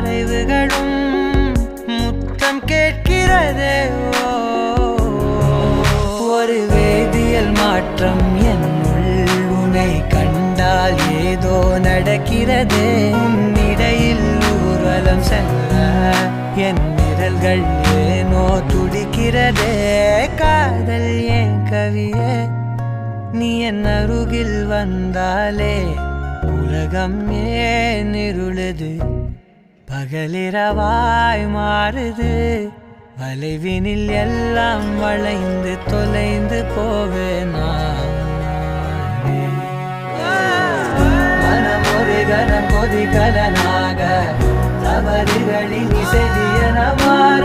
வரைவுகளும் முத்தம் கேட்கிறதே. ஒரு வேதியியல் மாற்றம் என்னுள் உன்னை கண்டால் ஏதோ நடக்கிறதே. இடையில் ஊர்வலம் செல்ல என் விரல்கள் ஏனோ துடிக்கிறதே. காதல் ஏன் கவியே, நீ என் அருகில் வந்தாலே உலகம் ஏன் இருளுது, பகலிரவாய் மாறுது. வளைவினில் எல்லாம் வளைந்து தொலைந்து போவேனா. மனம் ஒரு கனம் கொதிகலனாக தவறுகளின் இசையன மாற